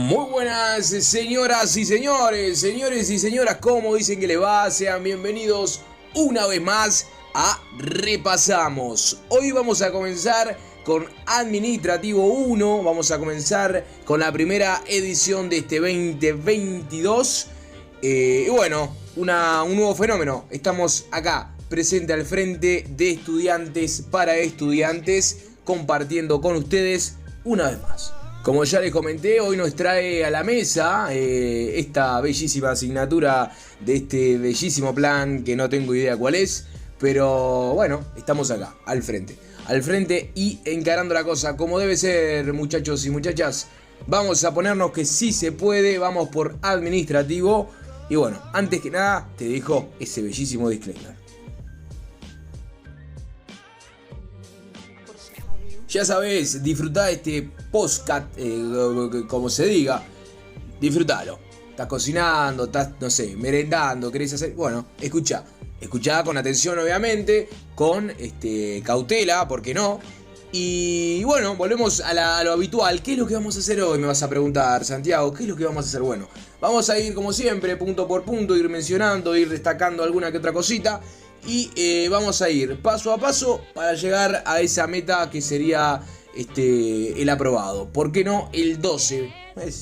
Muy buenas, señoras y señoras, ¿cómo dicen que les va? Sean bienvenidos una vez más a Repasamos. Hoy vamos a comenzar con Administrativo 1, vamos a comenzar con la primera edición de este 2022. Y bueno, un nuevo fenómeno, estamos acá, presente al frente de estudiantes para estudiantes, compartiendo con ustedes una vez más. Como ya les comenté, hoy nos trae a la mesa esta bellísima asignatura de este bellísimo plan que no tengo idea cuál es, pero bueno, estamos acá, al frente y encarando la cosa como debe ser, muchachos y muchachas. Vamos a ponernos que sí se puede, vamos por administrativo y bueno, antes que nada te dejo ese bellísimo disclaimer. Ya sabes, disfrutá de este podcast, como se diga, disfrutalo. Estás cocinando, estás, no sé, merendando, querés hacer... Bueno, escuchá con atención obviamente, con cautela, ¿por qué no? Y bueno, volvemos a lo habitual. ¿Qué es lo que vamos a hacer hoy? Me vas a preguntar, Santiago, ¿qué es lo que vamos a hacer? Bueno, vamos a ir como siempre, punto por punto, ir mencionando, ir destacando alguna que otra cosita. Y vamos a ir paso a paso para llegar a esa meta que sería el aprobado. ¿Por qué no el 12?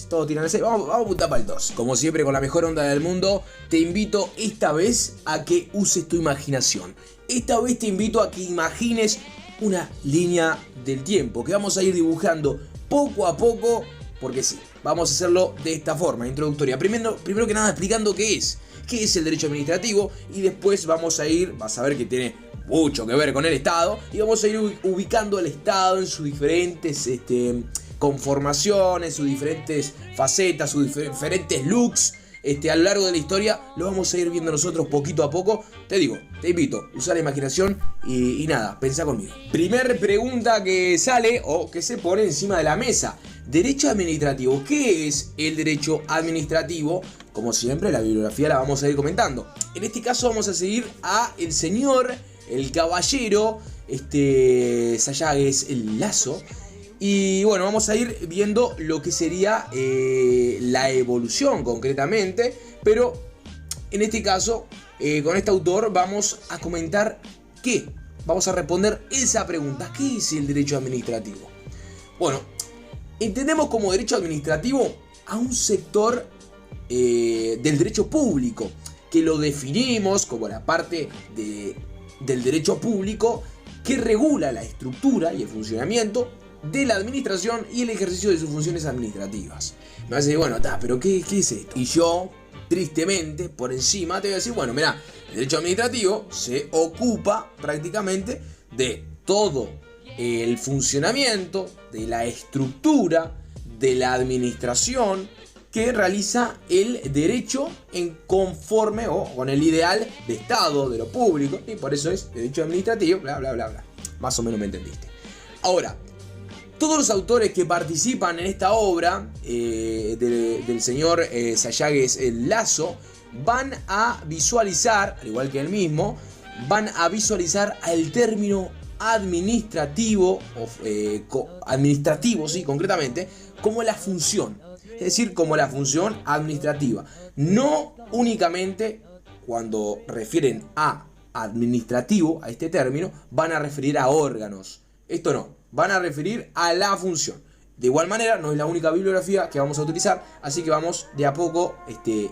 Todo tiran ese. Vamos a apuntar para el 12. Como siempre, con la mejor onda del mundo, te invito esta vez a que uses tu imaginación. Esta vez te invito a que imagines una línea del tiempo que vamos a ir dibujando poco a poco. Porque sí, vamos a hacerlo de esta forma, introductoria. Primero que nada explicando qué es el derecho administrativo, y después vamos a ir, vas a ver que tiene mucho que ver con el Estado, y vamos a ir ubicando el Estado en sus diferentes conformaciones, sus diferentes facetas, sus diferentes looks. A lo largo de la historia lo vamos a ir viendo nosotros poquito a poco. Te invito, usar la imaginación y nada, pensá conmigo. Primer pregunta que sale o que se pone encima de la mesa: derecho administrativo. ¿Qué es el derecho administrativo? Como siempre, la bibliografía la vamos a ir comentando. En este caso vamos a seguir a el señor, el caballero, Sayagues el Lazo. Y bueno, vamos a ir viendo lo que sería la evolución concretamente. Pero en este caso, con este autor vamos a comentar qué. Vamos a responder esa pregunta: ¿qué es el derecho administrativo? Bueno, entendemos como derecho administrativo a un sector del derecho público, que lo definimos como la parte del derecho público que regula la estructura y el funcionamiento de la administración y el ejercicio de sus funciones administrativas. Me vas a decir, bueno, pero ¿qué es esto? Y yo, tristemente, por encima te voy a decir, bueno, mirá, el derecho administrativo se ocupa prácticamente de todo el funcionamiento, de la estructura, de la administración que realiza el derecho en conforme o con el ideal de Estado, de lo público, y por eso es derecho administrativo, bla, bla, bla, bla. Más o menos me entendiste. Ahora, todos los autores que participan en esta obra del señor Sayagues el Lazo van a visualizar, al igual que él mismo, van a visualizar al término administrativo, administrativo, sí, concretamente, como la función. Es decir, como la función administrativa. No únicamente cuando refieren a administrativo, a este término, van a referir a órganos. Esto no, van a referir a la función. De igual manera, no es la única bibliografía que vamos a utilizar, así que vamos de a poco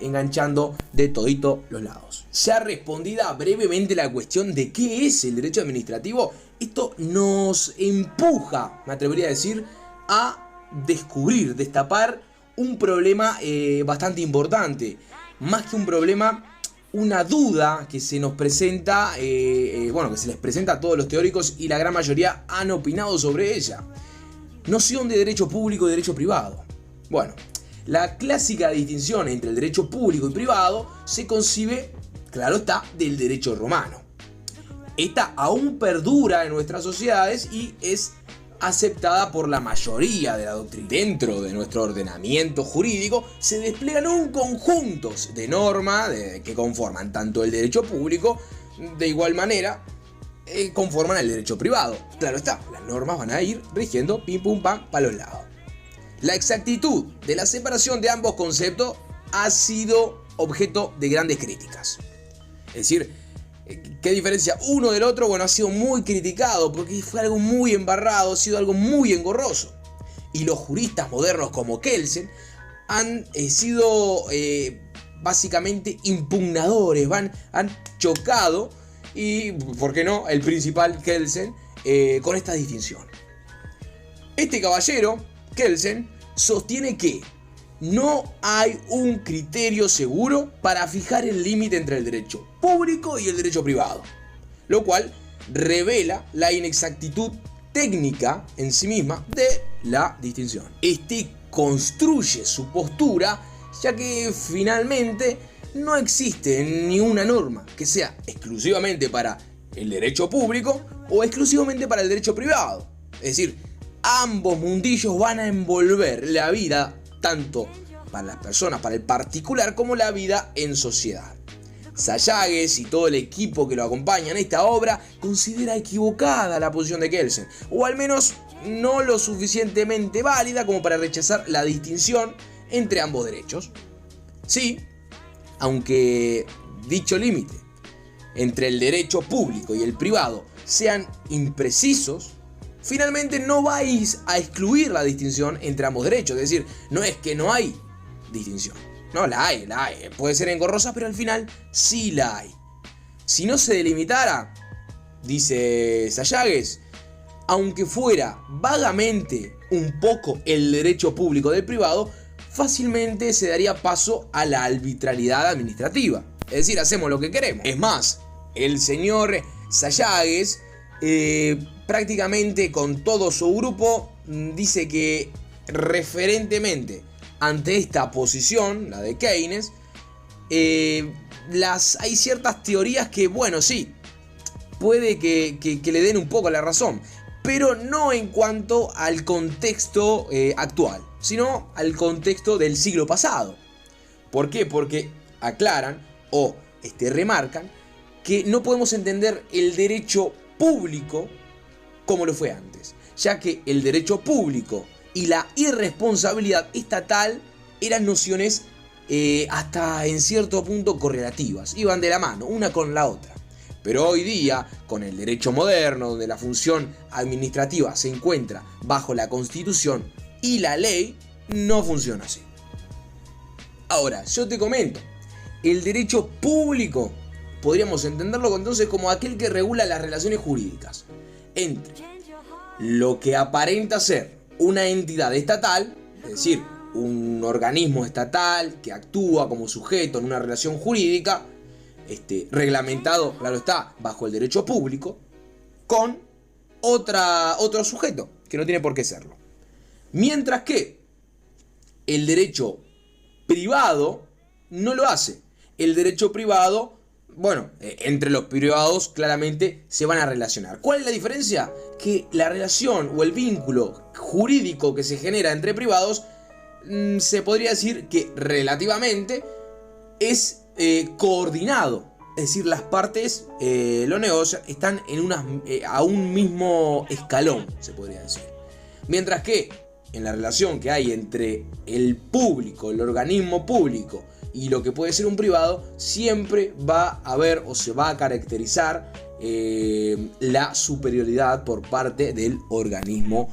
enganchando de todito los lados. Ya respondida brevemente la cuestión de qué es el derecho administrativo, esto nos empuja, me atrevería a decir, a descubrir, destapar un problema bastante importante. Más que un problema, una duda que se nos presenta, que se les presenta a todos los teóricos y la gran mayoría han opinado sobre ella. Noción de derecho público y derecho privado. Bueno, la clásica distinción entre el derecho público y privado se concibe, claro está, del derecho romano. Esta aún perdura en nuestras sociedades y es aceptada por la mayoría de la doctrina. Dentro de nuestro ordenamiento jurídico se despliegan un conjunto de normas que conforman tanto el derecho público, de igual manera conforman el derecho privado. Claro está, las normas van a ir rigiendo pim pum pam para los lados. La exactitud de la separación de ambos conceptos ha sido objeto de grandes críticas. Es decir, ¿qué diferencia uno del otro? Bueno, ha sido muy criticado porque fue algo muy embarrado, ha sido algo muy engorroso. Y los juristas modernos como Kelsen han sido básicamente impugnadores, han chocado, y, ¿por qué no?, el principal Kelsen, con esta distinción. Este caballero, Kelsen, sostiene que no hay un criterio seguro para fijar el límite entre el derecho público y el derecho privado, lo cual revela la inexactitud técnica en sí misma de la distinción. Este construye su postura ya que finalmente no existe ni una norma que sea exclusivamente para el derecho público o exclusivamente para el derecho privado. Es decir, ambos mundillos van a envolver la vida tanto para las personas, para el particular, como la vida en sociedad. Sayagues y todo el equipo que lo acompaña en esta obra considera equivocada la posición de Kelsen, o al menos no lo suficientemente válida como para rechazar la distinción entre ambos derechos. Sí, aunque dicho límite entre el derecho público y el privado sean imprecisos, finalmente no vais a excluir la distinción entre ambos derechos. Es decir, no es que no hay distinción. No, la hay. Puede ser engorrosa, pero al final sí la hay. Si no se delimitara, dice Sayagues, aunque fuera vagamente un poco el derecho público del privado, fácilmente se daría paso a la arbitrariedad administrativa. Es decir, hacemos lo que queremos. Es más, el señor Sayagues, prácticamente con todo su grupo, dice que referentemente ante esta posición, la de Keynes, hay ciertas teorías que, bueno, sí, puede que le den un poco la razón, pero no en cuanto al contexto actual, sino al contexto del siglo pasado. ¿Por qué? Porque aclaran o remarcan que no podemos entender el derecho público como lo fue antes, ya que el derecho público y la irresponsabilidad estatal eran nociones hasta en cierto punto correlativas, iban de la mano, una con la otra. Pero hoy día, con el derecho moderno, donde la función administrativa se encuentra bajo la Constitución y la ley, no funciona así. Ahora, yo te comento, el derecho público podríamos entenderlo entonces como aquel que regula las relaciones jurídicas entre lo que aparenta ser una entidad estatal, es decir, un organismo estatal que actúa como sujeto en una relación jurídica, reglamentado, claro está, bajo el derecho público, con otro sujeto, que no tiene por qué serlo. Mientras que el derecho privado no lo hace. El derecho privado, bueno, entre los privados claramente se van a relacionar. ¿Cuál es la diferencia? Que la relación o el vínculo jurídico que se genera entre privados se podría decir que relativamente es coordinado. Es decir, las partes lo negocian, están a un mismo escalón, se podría decir. Mientras que en la relación que hay entre el público, el organismo público y lo que puede ser un privado, siempre va a haber o se va a caracterizar la superioridad por parte del organismo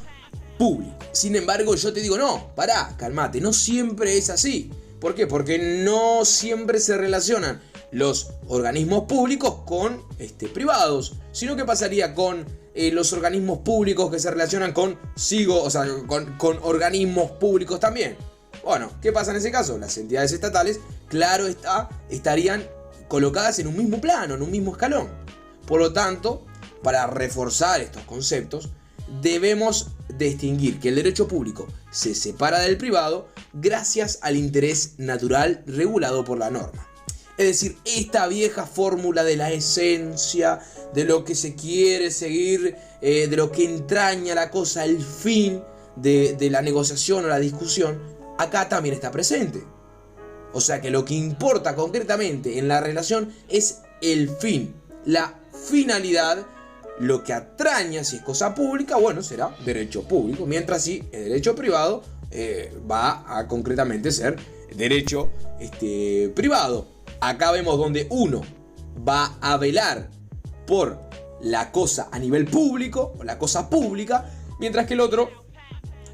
público. Sin embargo, yo te digo, no, pará, calmate, no siempre es así. ¿Por qué? Porque no siempre se relacionan los organismos públicos con privados, sino que pasaría con los organismos públicos que se relacionan con organismos públicos también. Bueno, ¿qué pasa en ese caso? Las entidades estatales, claro está, estarían colocadas en un mismo plano, en un mismo escalón. Por lo tanto, para reforzar estos conceptos, debemos distinguir que el derecho público se separa del privado gracias al interés natural regulado por la norma. Es decir, esta vieja fórmula de la esencia, de lo que se quiere seguir, de lo que entraña la cosa, el fin de la negociación o la discusión, acá también está presente. O sea que lo que importa concretamente en la relación es el fin, la finalidad. Lo que atraña, si es cosa pública, bueno, será derecho público, mientras si es derecho privado, va a concretamente ser derecho privado. Acá vemos donde uno va a velar por la cosa a nivel público, o la cosa pública, mientras que el otro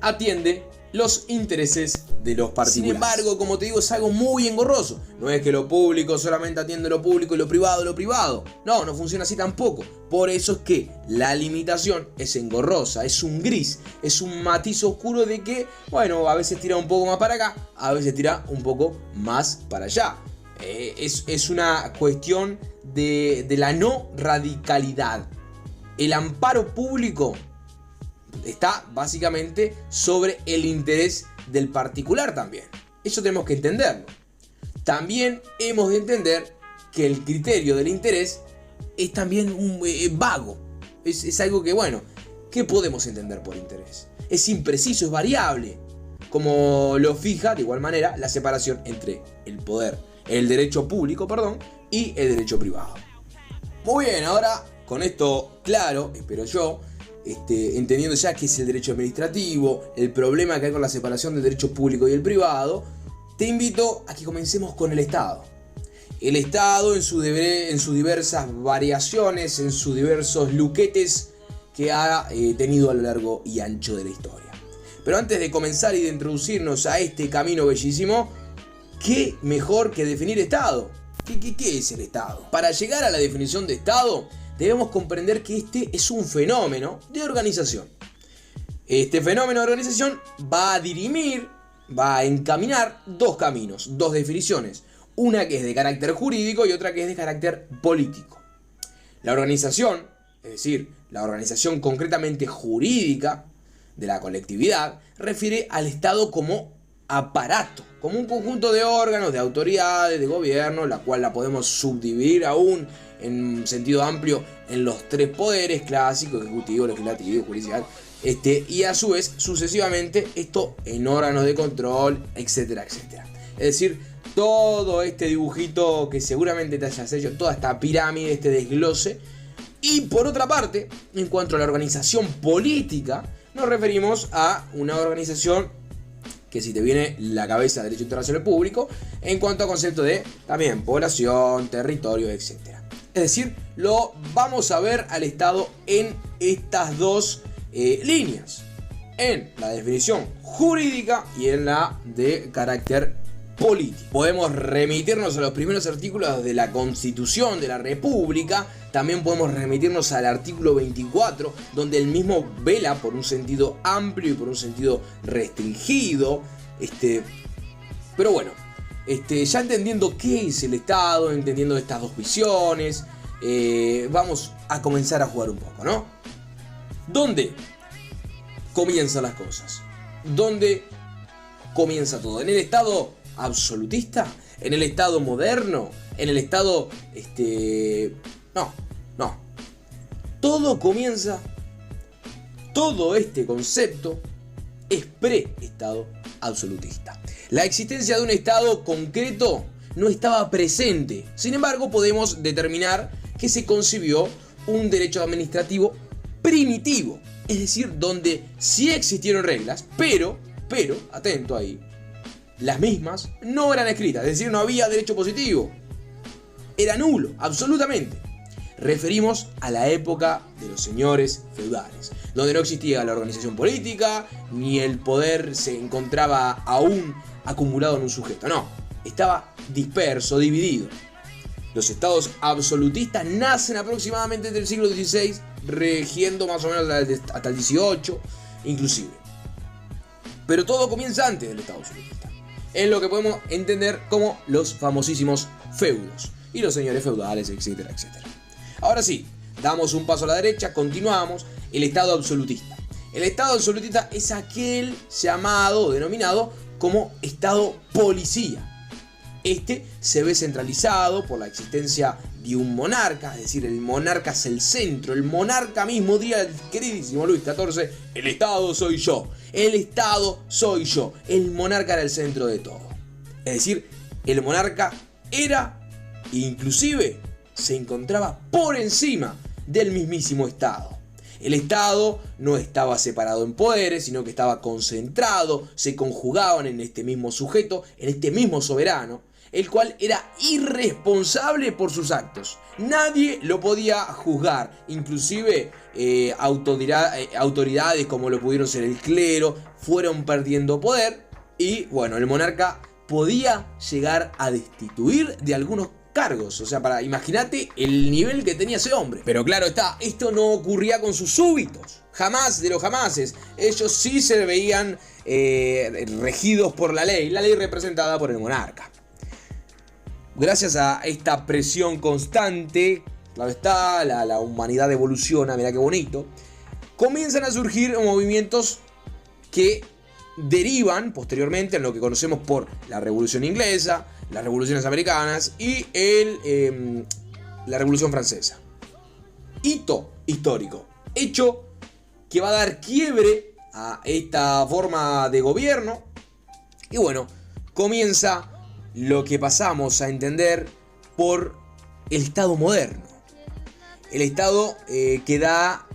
atiende los intereses de los particulares. Sin embargo, como te digo, es algo muy engorroso. No es que lo público solamente atiende lo público y lo privado lo privado. No, no funciona así tampoco. Por eso es que la limitación es engorrosa, es un gris, es un matiz oscuro de que, bueno, a veces tira un poco más para acá, a veces tira un poco más para allá. Es una cuestión de la no radicalidad. El amparo público está básicamente sobre el interés del particular también. Eso tenemos que entenderlo. También hemos de entender que el criterio del interés es también vago. Es algo que, bueno, ¿qué podemos entender por interés? Es impreciso, es variable. Como lo fija, de igual manera, la separación entre el derecho público, y el derecho privado. Muy bien, ahora con esto claro, espero yo, entendiendo ya qué es el derecho administrativo, el problema que hay con la separación del derecho público y el privado, te invito a que comencemos con el Estado. El Estado en sus diversas variaciones, en sus diversos luquetes que ha tenido a lo largo y ancho de la historia. Pero antes de comenzar y de introducirnos a este camino bellísimo, ¿qué mejor que definir Estado? ¿Qué es el Estado? Para llegar a la definición de Estado, debemos comprender que este es un fenómeno de organización. Este fenómeno de organización va a encaminar dos caminos, dos definiciones. Una que es de carácter jurídico y otra que es de carácter político. La organización, es decir, la organización concretamente jurídica de la colectividad, refiere al Estado como aparato, como un conjunto de órganos, de autoridades, de gobierno, la cual la podemos subdividir aún en sentido amplio en los tres poderes clásicos: ejecutivo, legislativo, judicial, y a su vez sucesivamente esto en órganos de control, etcétera, etcétera. Es decir, todo este dibujito que seguramente te hayas hecho, toda esta pirámide, este desglose. Y por otra parte, en cuanto a la organización política, nos referimos a una organización que, si te viene la cabeza, derecho internacional público, en cuanto a concepto de también población, territorio, etc. Es decir, lo vamos a ver al Estado en estas dos líneas, en la definición jurídica y en la de carácter político. Podemos remitirnos a los primeros artículos de la Constitución de la República. También podemos remitirnos al artículo 24, donde el mismo vela por un sentido amplio y por un sentido restringido. Pero bueno, ya entendiendo qué es el Estado, entendiendo estas dos visiones, vamos a comenzar a jugar un poco, ¿no? ¿Dónde comienzan las cosas? ¿Dónde comienza todo? ¿En el Estado absolutista? ¿En el Estado moderno? ¿En el Estado No. Todo comienza, todo este concepto es pre-Estado absolutista. La existencia de un Estado concreto no estaba presente. Sin embargo, podemos determinar que se concibió un derecho administrativo primitivo, es decir, donde sí existieron reglas, pero, atento ahí, las mismas no eran escritas, es decir, no había derecho positivo. Era nulo, absolutamente. Referimos a la época de los señores feudales, donde no existía la organización política, ni el poder se encontraba aún acumulado en un sujeto. No, estaba disperso, dividido. Los estados absolutistas nacen aproximadamente entre el siglo XVI, regiendo más o menos hasta el XVIII, inclusive. Pero todo comienza antes del estado absolutista, en lo que podemos entender como los famosísimos feudos y los señores feudales, etcétera, etcétera. Ahora sí, damos un paso a la derecha, continuamos. El Estado absolutista. El Estado absolutista es aquel llamado o denominado como Estado policía. Este se ve centralizado por la existencia de un monarca, es decir, el monarca es el centro. El monarca mismo diría el queridísimo Luis XIV: el Estado soy yo, el Estado soy yo. El monarca era el centro de todo. Es decir, el monarca era, inclusive, se encontraba por encima del mismísimo Estado. El Estado no estaba separado en poderes, sino que estaba concentrado, se conjugaban en este mismo sujeto, en este mismo soberano, el cual era irresponsable por sus actos. Nadie lo podía juzgar, inclusive autoridades como lo pudieron ser el clero, fueron perdiendo poder y bueno, el monarca podía llegar a destituir de algunos cargos. O sea, imagínate el nivel que tenía ese hombre. Pero claro está, esto no ocurría con sus súbitos. Jamás de los jamases. Ellos sí se veían regidos por la ley representada por el monarca. Gracias a esta presión constante, claro está, la humanidad evoluciona, mirá qué bonito, comienzan a surgir movimientos que derivan posteriormente en lo que conocemos por la Revolución Inglesa, las revoluciones americanas y la Revolución Francesa. Hito histórico, hecho que va a dar quiebre a esta forma de gobierno y bueno, comienza lo que pasamos a entender por el Estado moderno. El Estado que da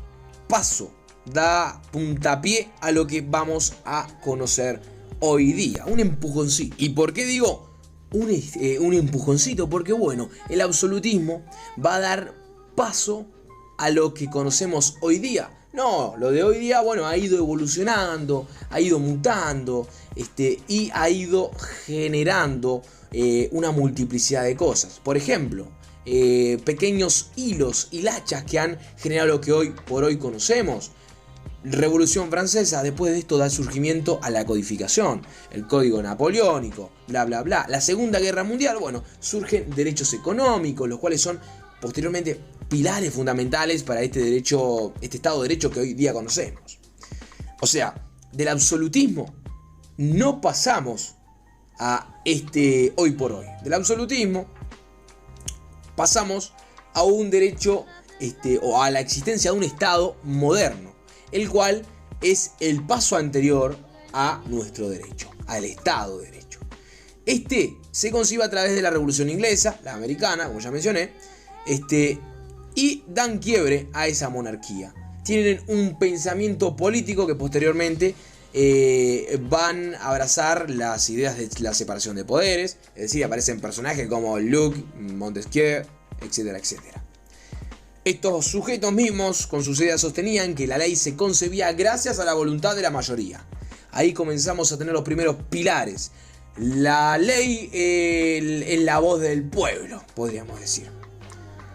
paso, da puntapié a lo que vamos a conocer hoy día. Un empujoncito. ¿Y por qué digo un empujoncito? Porque bueno, el absolutismo va a dar paso a lo que conocemos hoy día. No, lo de hoy día, bueno, ha ido evolucionando, ha ido mutando, y ha ido generando una multiplicidad de cosas. Por ejemplo, pequeños hilos, hilachas que han generado lo que hoy por hoy conocemos. Revolución Francesa, después de esto da surgimiento a la codificación, el código napoleónico, bla bla bla. La Segunda Guerra Mundial, bueno, surgen derechos económicos, los cuales son posteriormente pilares fundamentales para este derecho, este Estado de Derecho que hoy día conocemos. O sea, del absolutismo no pasamos a hoy por hoy. Del absolutismo pasamos a un derecho o a la existencia de un Estado moderno, el cual es el paso anterior a nuestro derecho, al Estado de Derecho. Se concibe a través de la Revolución Inglesa, la americana, como ya mencioné, y dan quiebre a esa monarquía. Tienen un pensamiento político que posteriormente van a abrazar las ideas de la separación de poderes, es decir, aparecen personajes como Luc, Montesquieu, etcétera, etcétera. Estos sujetos mismos con sus ideas sostenían que la ley se concebía gracias a la voluntad de la mayoría. Ahí comenzamos a tener los primeros pilares. La ley es la voz del pueblo, podríamos decir,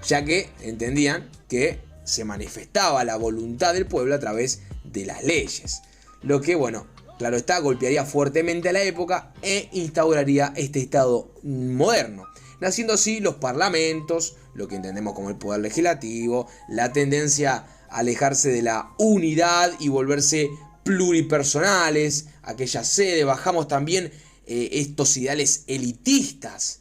ya que entendían que se manifestaba la voluntad del pueblo a través de las leyes. Lo que, bueno, claro está, golpearía fuertemente a la época e instauraría este Estado moderno, naciendo así los parlamentos, lo que entendemos como el poder legislativo, la tendencia a alejarse de la unidad y volverse pluripersonales, aquella sede, bajamos también estos ideales elitistas.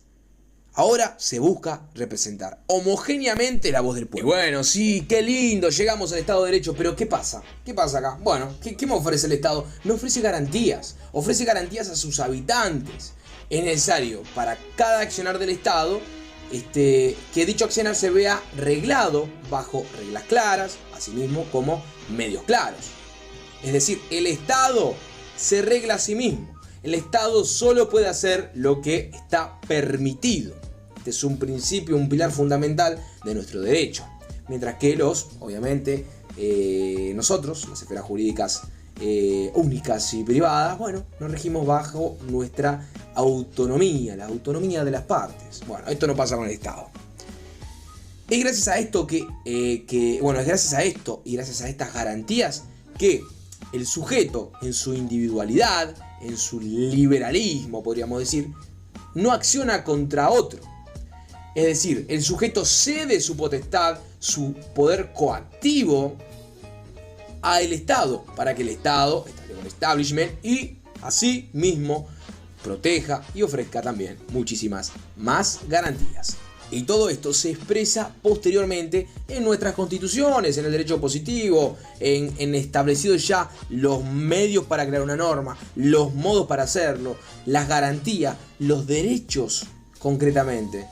Ahora se busca representar homogéneamente la voz del pueblo. Y bueno, sí, qué lindo, llegamos al Estado de Derecho, pero ¿qué pasa? ¿Qué pasa acá? Bueno, ¿qué me ofrece el Estado? Me ofrece garantías a sus habitantes. Es necesario para cada accionar del Estado que dicho accionar se vea reglado bajo reglas claras, asimismo como medios claros. Es decir, el Estado se regla a sí mismo. El Estado solo puede hacer lo que está permitido. Este es un principio, un pilar fundamental de nuestro derecho. Mientras que obviamente, nosotros, las esferas jurídicas únicas y privadas, bueno, nos regimos bajo nuestra autonomía, la autonomía de las partes. Bueno, esto no pasa con el Estado. Es gracias a esto es gracias a esto y gracias a estas garantías que el sujeto en su individualidad, en su liberalismo, podríamos decir, no acciona contra otro. Es decir, el sujeto cede su potestad, su poder coactivo al Estado, para que el Estado establezca un establishment y así mismo proteja y ofrezca también muchísimas más garantías. Y todo esto se expresa posteriormente en nuestras constituciones, en el derecho positivo, en establecidos ya los medios para crear una norma, los modos para hacerlo, las garantías, los derechos concretamente.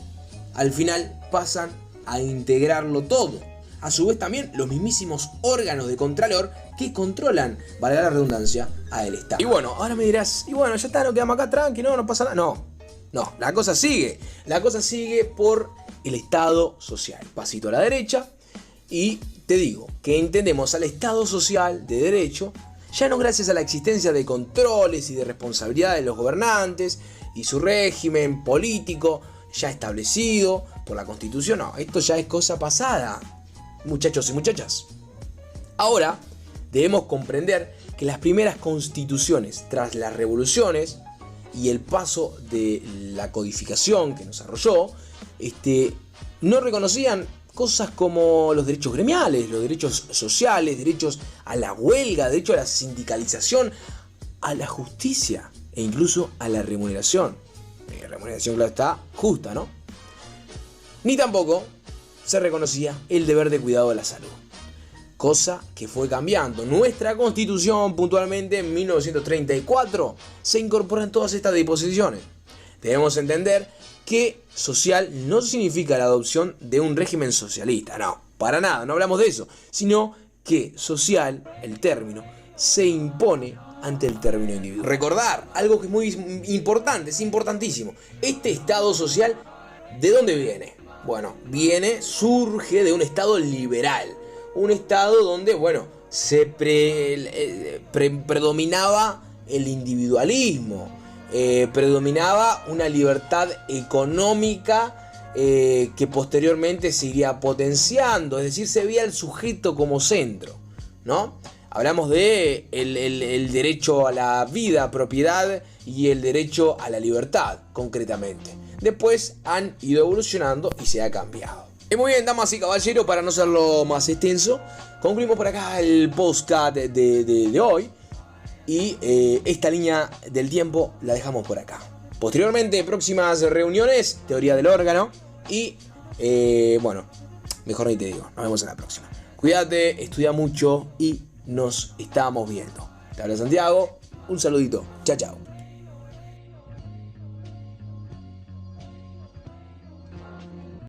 Al final pasan a integrarlo todo, a su vez también los mismísimos órganos de contralor que controlan, valga la redundancia, a el Estado. Y bueno, ahora me dirás, y bueno, ya está, nos quedamos acá tranqui, no pasa nada. No, la cosa sigue por el Estado social. Pasito a la derecha y te digo que entendemos al Estado social de derecho ya no gracias a la existencia de controles y de responsabilidad de los gobernantes y su régimen político ya establecido por la Constitución. No, esto ya es cosa pasada, muchachos y muchachas. Ahora debemos comprender que las primeras constituciones tras las revoluciones y el paso de la codificación que nos arrolló, no reconocían cosas como los derechos gremiales, los derechos sociales, derechos a la huelga, derecho a la sindicalización, a la justicia e incluso a la remuneración. Remuneración, claro está, justa, ¿no? Ni tampoco se reconocía el deber de cuidado de la salud, cosa que fue cambiando. Nuestra Constitución, puntualmente en 1934, se incorporan todas estas disposiciones. Debemos entender que social no significa la adopción de un régimen socialista, no, para nada, no hablamos de eso, sino que social, el término, se impone ante el término individual. Recordar algo que es muy importante, es importantísimo. Este Estado social, ¿de dónde viene? Bueno, surge de un Estado liberal, un Estado donde, bueno, se predominaba el individualismo, predominaba una libertad económica que posteriormente se iría potenciando, es decir, se veía el sujeto como centro, ¿no? Hablamos de el derecho a la vida, propiedad y el derecho a la libertad, concretamente. Después han ido evolucionando y se ha cambiado. Y muy bien, damas y caballeros, para no hacerlo más extenso, concluimos por acá el podcast de hoy. Y esta línea del tiempo la dejamos por acá. Posteriormente, próximas reuniones, teoría del órgano. Y bueno, mejor ni te digo, nos vemos en la próxima. Cuídate, estudia mucho y nos estamos viendo. Te habla Santiago, un saludito, chao chao.